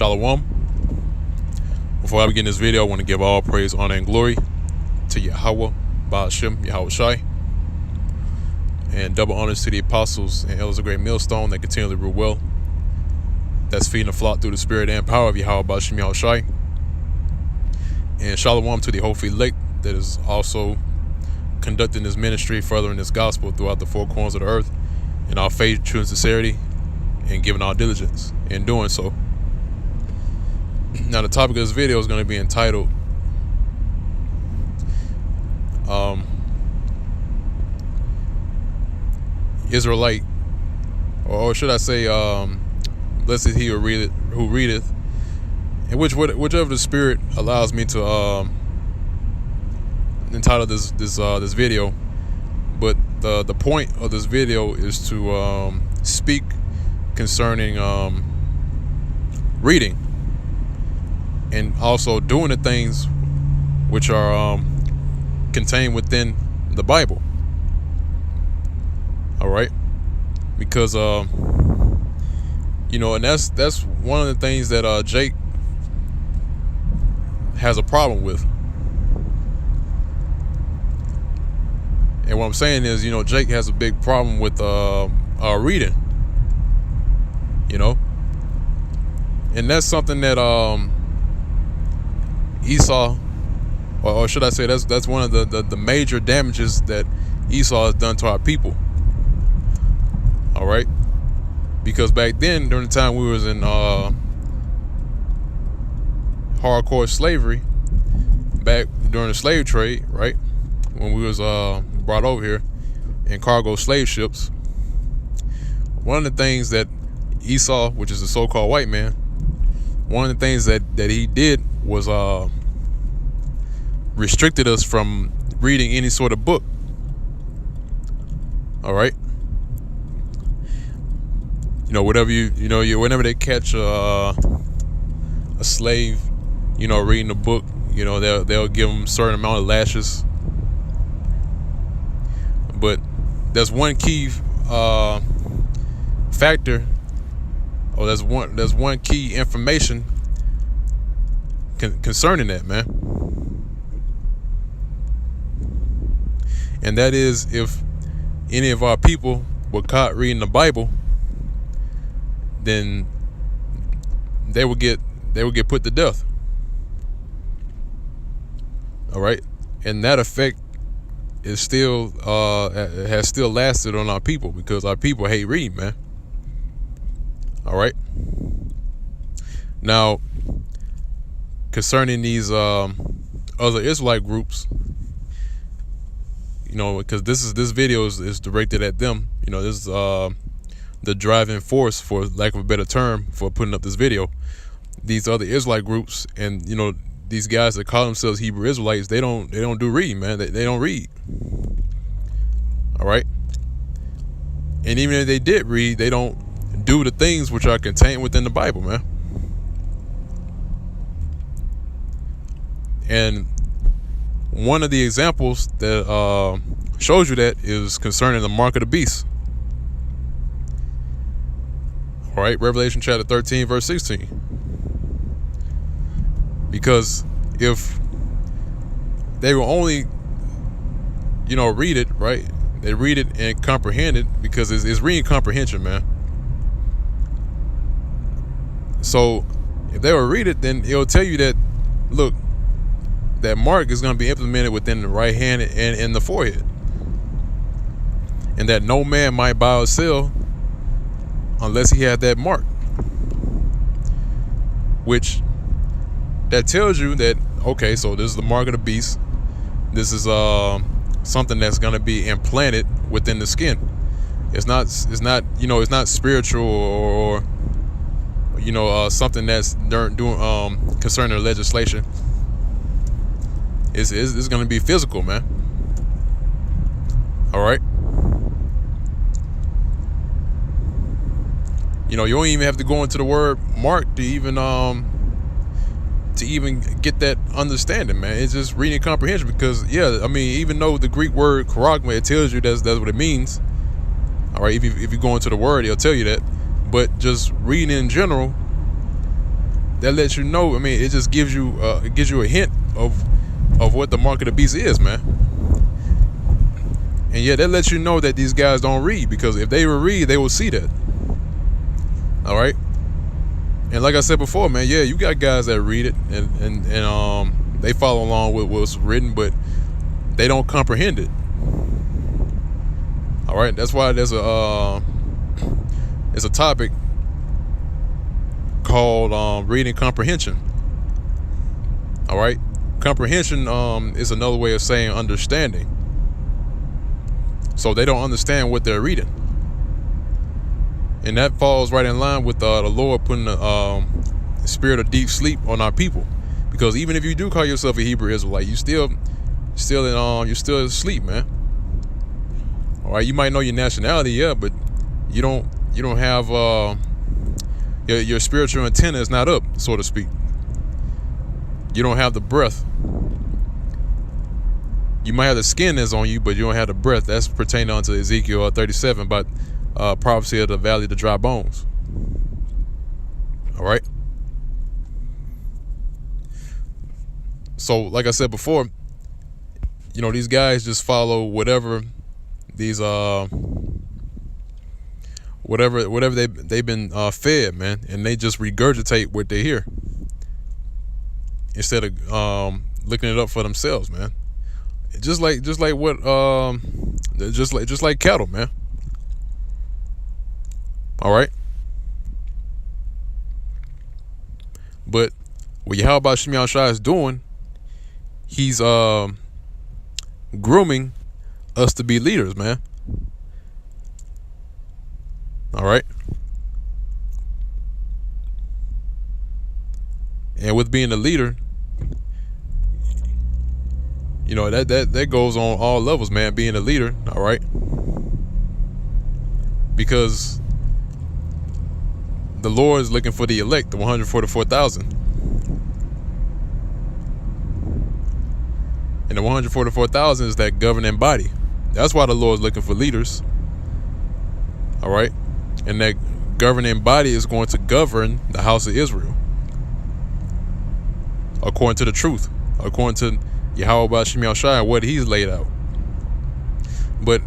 Shalom. Before I begin this video, I want to give all praise, honor, and glory to Yahweh, Ba'ashem, Yahweh Shai, and double honors to the apostles and elders of Great Millstone that continually rule well, that's feeding the flock through the spirit and power of Yahweh, Ba'ashem, Yahweh Shai. And Shalom to the whole elect that is also conducting this ministry, furthering this gospel throughout the four corners of the earth in our faith, true, and sincerity, and giving our diligence in doing so. Now, the topic of this video is going to be entitled Israelite, or should I say, blessed is he who readeth, and whichever the Spirit allows me to entitle this video. But the point of this video is to speak concerning reading and also doing the things which are contained within the Bible. All right, because and that's one of the things that Jake has a problem with. And what I'm saying is, Jake has a big problem with reading. And that's something that Esau, or should I say, that's one of the major damages that Esau has done to our people. All right, because back then, during the time we was in hardcore slavery, back during the slave trade, right, when we was brought over here in cargo slave ships, one of the things that Esau, which is a so-called white man, one of the things that he did was restricted us from reading any sort of book. All right, whenever they catch a slave, reading a book, they'll give them a certain amount of lashes. But there's one key factor, or there's one key information concerning that, man. And that is, if any of our people were caught reading the Bible, then they would get put to death. All right, and that effect is still has still lasted on our people, because our people hate reading, man. All right. Now, concerning these other Israelite groups, because this video is directed at them. This is the driving force, for lack of a better term, for putting up this video. These other Israelite groups, and these guys that call themselves Hebrew Israelites, they don't do reading, man. They don't read. All right. And even if they did read, they don't do the things which are contained within the Bible, man. And one of the examples that shows you that is concerning the mark of the beast. All right, Revelation chapter 13, verse 16. Because if they will only, read it, right? They read it and comprehend it, because it's reading comprehension, man. So if they will read it, then it'll tell you that, look, that mark is going to be implemented within the right hand and in the forehead, and that no man might buy or sell unless he had that mark, which that tells you that, okay, so this is the mark of the beast. This is something that's going to be implanted within the skin. It's not spiritual or something that's doing concerning the legislation. It's going to be physical, man. All right. You don't even have to go into the word mark to even get that understanding, man. It's just reading comprehension, because even though the Greek word charagma, it tells you that's what it means. All right, if you go into the word, it'll tell you that. But just reading in general, that lets you know. I mean, it just gives you a hint of what the mark of the beast is, man. And yeah, that lets you know that these guys don't read, because if they would read, they will see that. All right. And like I said before, man, yeah, you got guys that read it and they follow along with what's written, but they don't comprehend it. All right, that's why there's a topic called reading comprehension. All right, comprehension is another way of saying understanding. So they don't understand what they're reading, and that falls right in line with the Lord putting the spirit of deep sleep on our people. Because even if you do call yourself a Hebrew Israelite, you're still asleep, man. All right, you might know your nationality, yeah, but you don't have your spiritual antenna is not up, so to speak. You don't have the breath. You might have the skin that's on you, but you don't have the breath. That's pertaining unto Ezekiel 37 about prophecy of the valley of the dry bones. All right. So, like I said before, these guys just follow whatever these whatever they've been fed, man, and they just regurgitate what they hear instead of looking it up for themselves, man. Just like cattle, man. All right. But what Yahweh Shem Yahushua is doing, he's grooming us to be leaders, man. All right. And with being a leader, that goes on all levels, man, being a leader. All right. Because the Lord is looking for the elect, the 144,000. And the 144,000 is that governing body. That's why the Lord is looking for leaders. All right. And that governing body is going to govern the house of Israel according to the truth, according to Yahweh Shem Yahushua and what he's laid out. But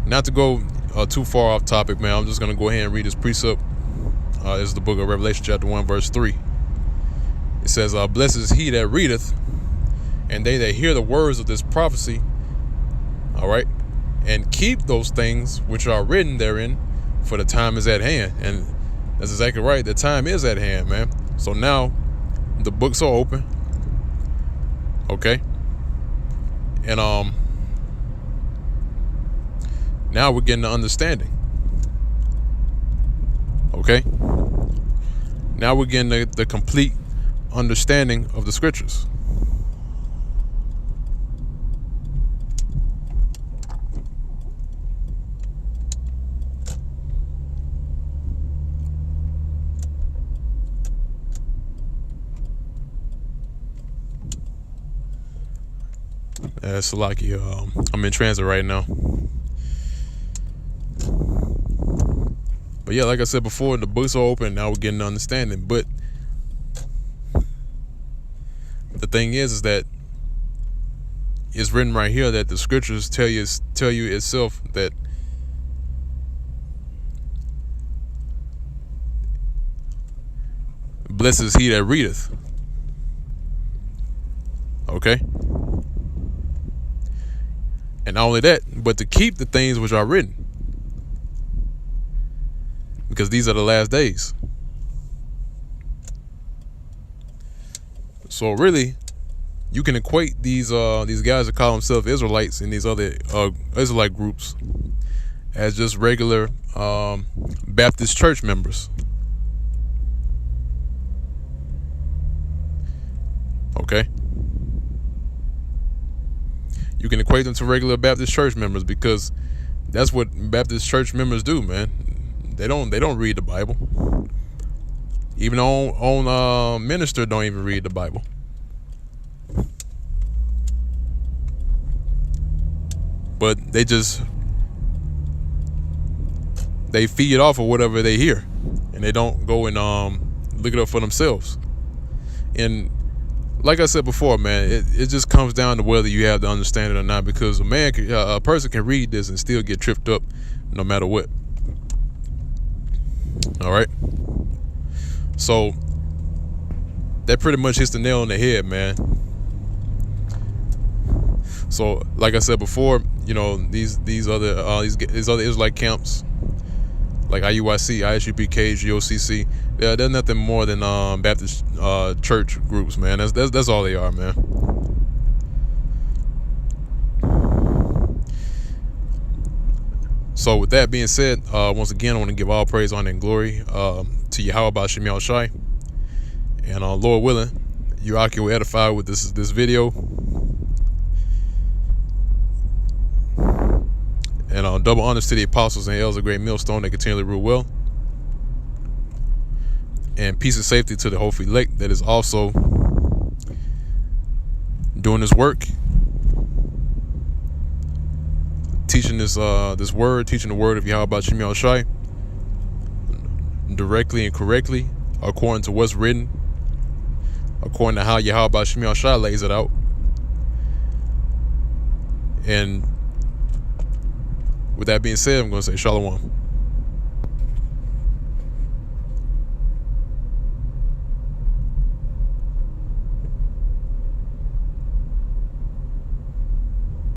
not to go too far off topic, man, I'm just going to go ahead and read this precept. This is the book of Revelation chapter 1 verse 3. It says, blessed is he that readeth, and they that hear the words of this prophecy, all right, and keep those things which are written therein, for the time is at hand. And that's exactly right. The time is at hand, man. So now the books are open. Okay. And now we're getting the understanding. Okay. Now we're getting the complete understanding of the scriptures. Salaki, I'm in transit right now. But yeah, like I said before, the books are open. Now we're getting an understanding. But the thing is that it's written right here that the scriptures tell you itself that blessed is he that readeth. Okay. And not only that, but to keep the things which are written, because these are the last days. So really, you can equate these guys that call themselves Israelites and these other Israelite groups as just regular Baptist church members. Okay. You can equate them to regular Baptist church members, because that's what Baptist church members do, man. They don't read the Bible. Even own minister don't even read the Bible. But they feed off of whatever they hear, and they don't go and look it up for themselves. And like I said before, man, it just comes down to whether you have the understanding or not, because a person can read this and still get tripped up no matter what. All right. So that pretty much hits the nail on the head, man. So like I said before, these other Israelite camps like IUIC, ISUPK, GOCC, they're nothing more than Baptist church groups, man. That's all they are, man. So with that being said, once again, I want to give all praise, honor, and glory to Yahweh Ba'Shem Yahushai. And Lord willing, you all can edify with this video. And double honors to the apostles and elders of Great Millstone that continually rule well. And peace and safety to the hopeful elect that is also doing this work, teaching this word, teaching the word of Yahweh Ba'Shem Yahushai directly and correctly according to what's written, according to how Yahweh Ba'Shem Yahushai lays it out. And with that being said, I'm going to say Shalom.